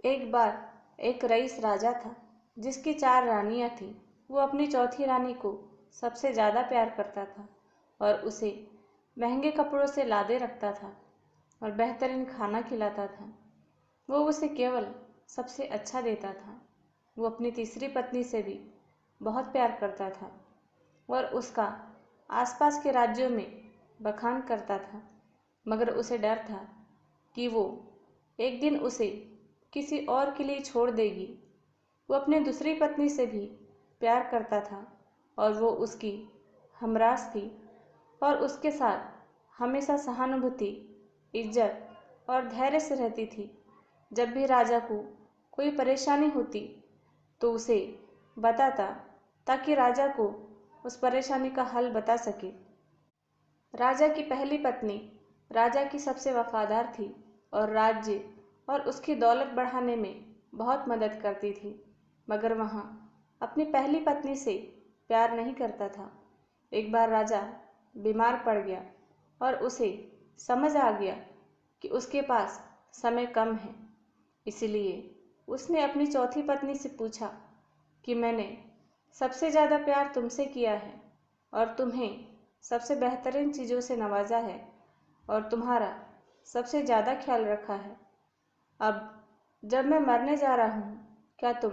एक बार एक रईस राजा था जिसकी 4 रानियां थीं। वो अपनी चौथी रानी को सबसे ज़्यादा प्यार करता था और उसे महंगे कपड़ों से लादे रखता था और बेहतरीन खाना खिलाता था। वो उसे केवल सबसे अच्छा देता था। वो अपनी तीसरी पत्नी से भी बहुत प्यार करता था और उसका आसपास के राज्यों में बखान करता था, मगर उसे डर था कि वो एक दिन उसे किसी और के लिए छोड़ देगी। वो अपनी दूसरी पत्नी से भी प्यार करता था और वो उसकी हमरास थी और उसके साथ हमेशा सहानुभूति, इज्जत और धैर्य से रहती थी। जब भी राजा को कोई परेशानी होती तो उसे बताता ताकि राजा को उस परेशानी का हल बता सके। राजा की पहली पत्नी राजा की सबसे वफादार थी और राज्य और उसकी दौलत बढ़ाने में बहुत मदद करती थी, मगर वह अपनी पहली पत्नी से प्यार नहीं करता था। एक बार राजा बीमार पड़ गया और उसे समझ आ गया कि उसके पास समय कम है। इसलिए उसने अपनी चौथी पत्नी से पूछा कि मैंने सबसे ज़्यादा प्यार तुमसे किया है और तुम्हें सबसे बेहतरीन चीज़ों से नवाजा है और तुम्हारा सबसे ज़्यादा ख्याल रखा है। अब जब मैं मरने जा रहा हूँ, क्या तुम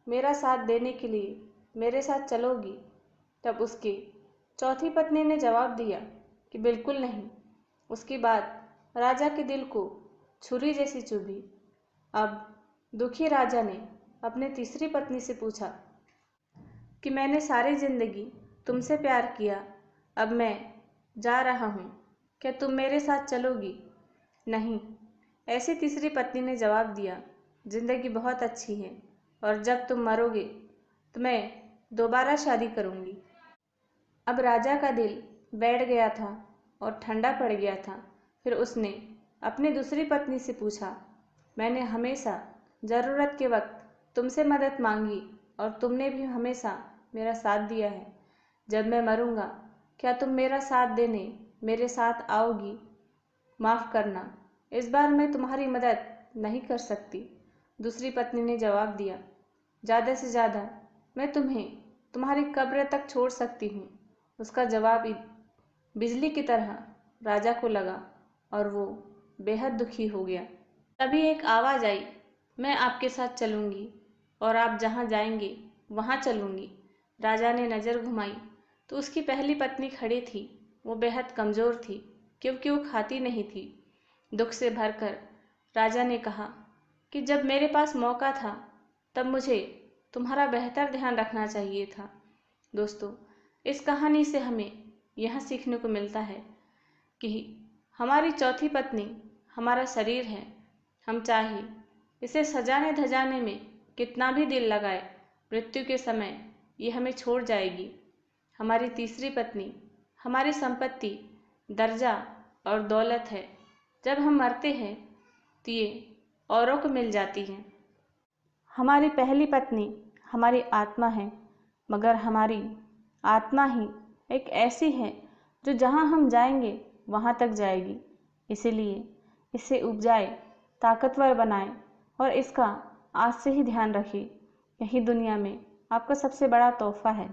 मेरा साथ देने के लिए मेरे साथ चलोगी? तब उसकी चौथी पत्नी ने जवाब दिया कि बिल्कुल नहीं। उसकी बात राजा के दिल को छुरी जैसी चुभी। अब दुखी राजा ने अपनी तीसरी पत्नी से पूछा कि मैंने सारी जिंदगी तुमसे प्यार किया, अब मैं जा रहा हूँ, क्या तुम मेरे साथ चलोगी? नहीं, ऐसी तीसरी पत्नी ने जवाब दिया, जिंदगी बहुत अच्छी है और जब तुम मरोगे तो मैं दोबारा शादी करूँगी। अब राजा का दिल बैठ गया था और ठंडा पड़ गया था। फिर उसने अपनी दूसरी पत्नी से पूछा, मैंने हमेशा ज़रूरत के वक्त तुमसे मदद मांगी और तुमने भी हमेशा मेरा साथ दिया है। जब मैं मरूंगा, क्या तुम मेरा साथ देने मेरे साथ आओगी? माफ़ करना, इस बार मैं तुम्हारी मदद नहीं कर सकती। दूसरी पत्नी ने जवाब दिया, ज़्यादा से ज़्यादा मैं तुम्हें तुम्हारी कब्र तक छोड़ सकती हूँ। उसका जवाब बिजली की तरह राजा को लगा और वो बेहद दुखी हो गया। तभी एक आवाज़ आई, मैं आपके साथ चलूँगी और आप जहाँ जाएंगे वहाँ चलूँगी। राजा ने नज़र घुमाई तो उसकी पहली पत्नी खड़ी थी। वो बेहद कमज़ोर थी क्योंकि वो खाती नहीं थी। दुख से भरकर राजा ने कहा कि जब मेरे पास मौका था तब मुझे तुम्हारा बेहतर ध्यान रखना चाहिए था। दोस्तों, इस कहानी से हमें यह सीखने को मिलता है कि हमारी चौथी पत्नी हमारा शरीर है। हम चाहे इसे सजाने धजाने में कितना भी दिल लगाए, मृत्यु के समय ये हमें छोड़ जाएगी। हमारी तीसरी पत्नी हमारी संपत्ति, दर्जा और दौलत है। जब हम मरते हैं तो ये औरों को मिल जाती हैं। हमारी पहली पत्नी हमारी आत्मा है, मगर हमारी आत्मा ही एक ऐसी है जो जहाँ हम जाएंगे वहाँ तक जाएगी। इसीलिए इसे उपजाए, ताकतवर बनाएं और इसका आज से ही ध्यान रखें। यही दुनिया में आपका सबसे बड़ा तोहफा है।